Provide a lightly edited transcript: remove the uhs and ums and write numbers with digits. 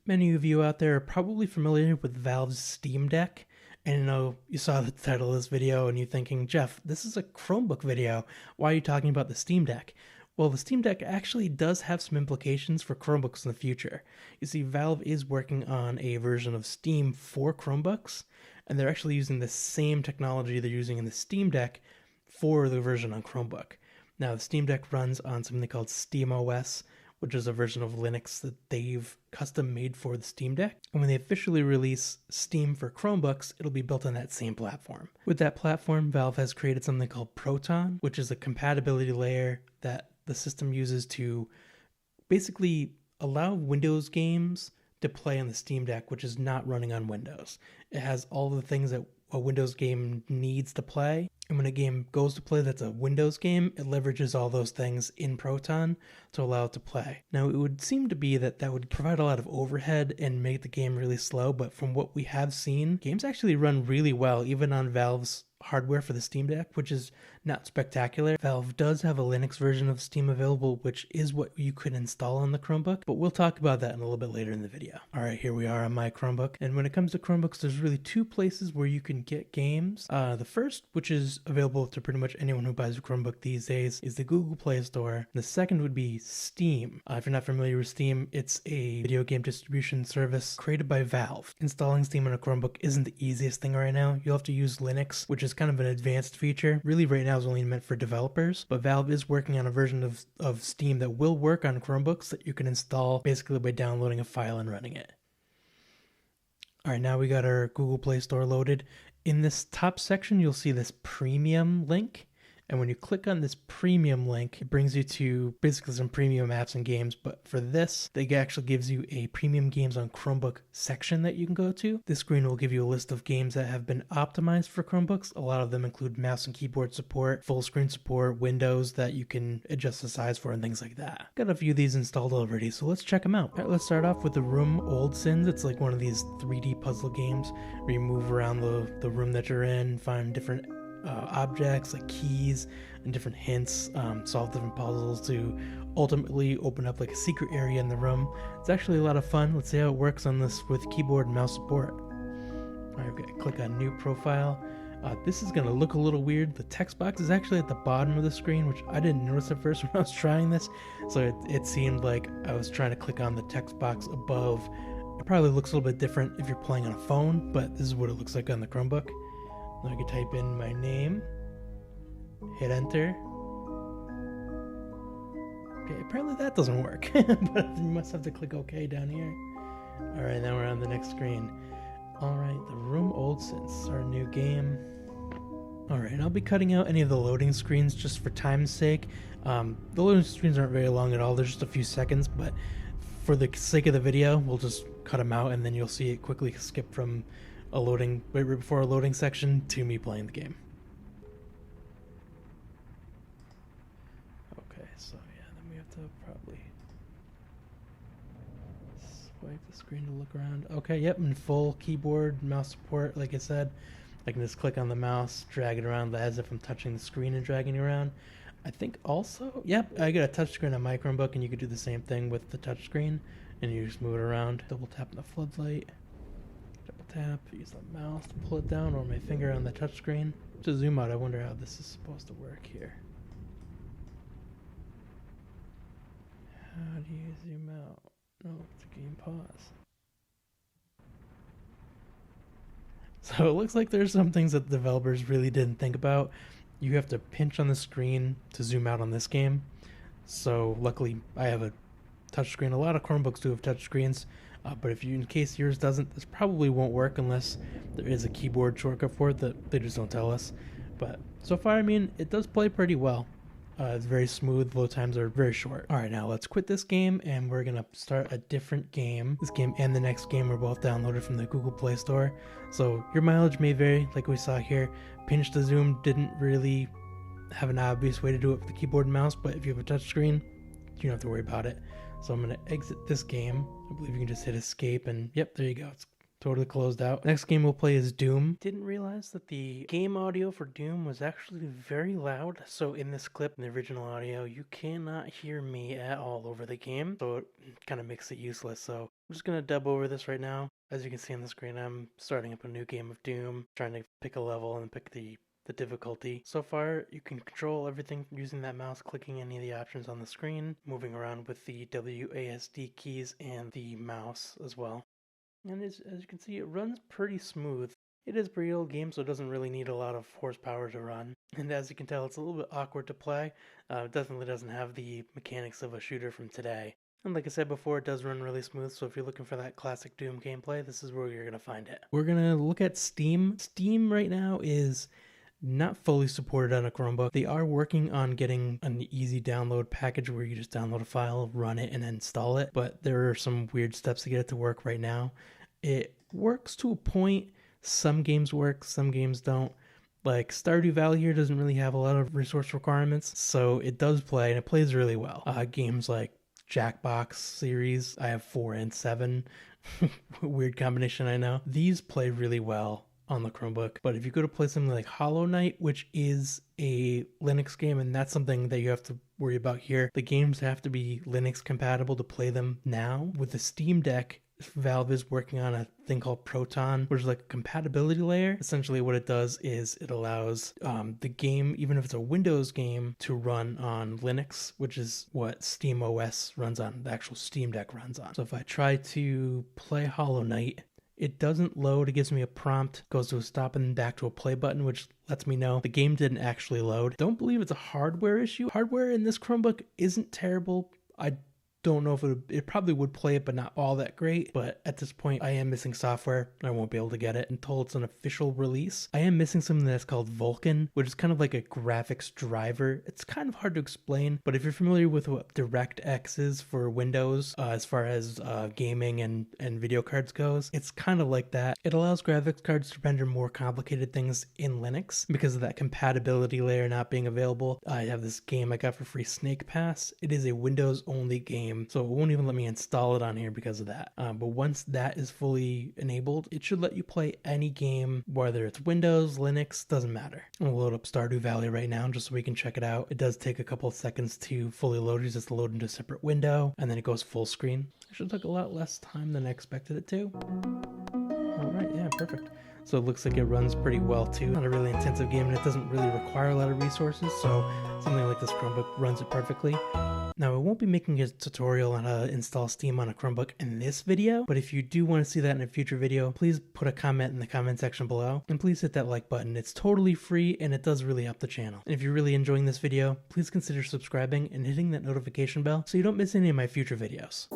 Many of you out there are probably familiar with Valve's Steam Deck. And I know you saw the title of this video and you're thinking, Jeff, this is a Chromebook video. Why are you talking about the Steam Deck? Well, the Steam Deck actually does have some implications for Chromebooks in the future. You see, Valve is working on a version of Steam for Chromebooks, and they're actually using the same technology they're using in the Steam Deck for the version on Chromebook. Now, the Steam Deck runs on something called SteamOS, which is a version of Linux that they've custom made for the Steam Deck. And when they officially release Steam for Chromebooks, it'll be built on that same platform. With that platform, Valve has created something called Proton, which is a compatibility layer that the system uses to basically allow Windows games to play on the Steam Deck, which is not running on Windows. It has all the things that a Windows game needs to play. And when a game goes to play that's a Windows game, it leverages all those things in Proton to allow it to play. Now, it would seem to be that would provide a lot of overhead and make the game really slow, but from what we have seen, games actually run really well, even on Valve's hardware for the Steam Deck, which is not spectacular. Valve does have a Linux version of Steam available, which is what you could install on the Chromebook, but we'll talk about that in a little bit later in the video. All right, here we are on my Chromebook. And when it comes to Chromebooks, there's really two places where you can get games. The first, which is available to pretty much anyone who buys a Chromebook these days, is the Google Play Store. The second would be Steam. If you're not familiar with Steam, it's a video game distribution service created by Valve. Installing Steam on a Chromebook isn't the easiest thing right now. You'll have to use Linux, which is kind of an advanced feature. Really, right now is only meant for developers, but Valve is working on a version of Steam that will work on Chromebooks that you can install basically by downloading a file and running it. All right, now we got our Google Play Store loaded. In this top section, you'll see this premium link. And when you click on this premium link, it brings you to basically some premium apps and games. But for this, they actually gives you a premium games on Chromebook section that you can go to. This screen will give you a list of games that have been optimized for Chromebooks. A lot of them include mouse and keyboard support, full screen support, windows that you can adjust the size for, and things like that. Got a few of these installed already, so let's check them out. All right, let's start off with the Room Old Sins. It's like one of these 3D puzzle games where you move around the room that you're in, find different objects like keys and different hints, solve different puzzles to ultimately open up like a secret area in the room. It's actually a lot of fun. Let's see how it works on this with keyboard and mouse support. Alright, okay, click on new profile. This is going to look a little weird. The text box is actually at the bottom of the screen, which I didn't notice at first when I was trying this, so it seemed like I was trying to click on the text box above. It probably looks a little bit different if you're playing on a phone, but this is what it looks like on the Chromebook. Now I can type in my name, hit enter. Okay, apparently that doesn't work, but you must have to click OK down here. Alright, now we're on the next screen. Alright, the Room Old Sins, start a new game. Alright, I'll be cutting out any of the loading screens just for time's sake. The loading screens aren't very long at all, they're just a few seconds, but for the sake of the video, we'll just cut them out and then you'll see it quickly skip from a loading, right before a loading section to me playing the game. Okay, so yeah, then we have to probably swipe the screen to look around. Okay, yep, in full keyboard, mouse support, like I said. I can just click on the mouse, drag it around as if I'm touching the screen and dragging it around. I think also, yep, I got a touchscreen on my Chromebook and you could do the same thing with the touchscreen and you just move it around. Double tap on the floodlight. Tap, use the mouse to pull it down, or my finger on the touchscreen. To zoom out, I wonder how this is supposed to work here. How do you zoom out? No, it's a game pause. So it looks like there's some things that the developers really didn't think about. You have to pinch on the screen to zoom out on this game. So luckily I have a touchscreen. A lot of Chromebooks do have touchscreens. But if you, in case yours doesn't, this probably won't work unless there is a keyboard shortcut for it that they just don't tell us. But so far, I mean, it does play pretty well. It's very smooth, load times are very short. Alright, now let's quit this game and we're going to start a different game. This game and the next game are both downloaded from the Google Play Store. So your mileage may vary, like we saw here. Pinch to zoom didn't really have an obvious way to do it with the keyboard and mouse, but if you have a touchscreen, you don't have to worry about it. So I'm going to exit this game. I believe you can just hit escape and yep, there you go. It's Totally closed out. Next game we'll play is Doom. Didn't realize that the game audio for Doom was actually very loud. So in this clip, in the original audio, you cannot hear me at all over the game. So it kind of makes it useless. So I'm just going to dub over this right now. As you can see on the screen, I'm starting up a new game of Doom, trying to pick a level and pick the difficulty. So far, you can control everything using that mouse, clicking any of the options on the screen, moving around with the WASD keys and the mouse as well. And as you can see, it runs pretty smooth. It is a pretty old game, so it doesn't really need a lot of horsepower to run. And as you can tell, it's a little bit awkward to play. It definitely doesn't have the mechanics of a shooter from today. And like I said before, it does run really smooth, so if you're looking for that classic Doom gameplay, this is where you're going to find it. We're going to look at Steam. Steam right now is not fully supported on a Chromebook. They are working on getting an easy download package where you just download a file, run it, and install it, but there are some weird steps to get it to work right now. It works to a point. Some games work, some games don't. Like Stardew Valley here doesn't really have a lot of resource requirements, so it does play, and it plays really well. Games like Jackbox series, I have 4 and 7. Weird combination, I know. These play really well on the Chromebook, but if you go to play something like Hollow Knight, which is a Linux game, and that's something that you have to worry about here, the games have to be Linux compatible to play them now. With the Steam Deck, Valve is working on a thing called Proton, which is like a compatibility layer. Essentially what it does is it allows the game, even if it's a Windows game, to run on Linux, which is what Steam OS runs on, the actual Steam Deck runs on. So if I try to play Hollow Knight, it doesn't load. It gives me a prompt, goes to a stop and back to a play button, which lets me know the game didn't actually load. Don't believe it's a hardware issue. Hardware in this Chromebook isn't terrible. I don't know if it probably would play it, but not all that great. But at this point, I am missing software. I won't be able to get it until it's an official release. I am missing something that's called Vulkan, which is kind of like a graphics driver. It's kind of hard to explain, but if you're familiar with what DirectX is for Windows, as far as gaming and video cards goes, it's kind of like that. It allows graphics cards to render more complicated things in Linux because of that compatibility layer not being available. I have this game I got for free, Snake Pass. It is a Windows only game, so it won't even let me install it on here because of that. But once that is fully enabled, it should let you play any game, whether it's Windows, Linux, doesn't matter. I'm gonna load up Stardew Valley right now just so we can check it out. It does take a couple of seconds to fully load. You just load into a separate window, and then it goes full screen. It should take a lot less time than I expected it to. All right, yeah, perfect. So it looks like it runs pretty well too. Not a really intensive game, and it doesn't really require a lot of resources, so something like this Chromebook runs it perfectly. Now, I won't be making a tutorial on how to install Steam on a Chromebook in this video, but if you do want to see that in a future video, please put a comment in the comment section below, and please hit that like button. It's totally free, and it does really help the channel. And if you're really enjoying this video, please consider subscribing and hitting that notification bell so you don't miss any of my future videos.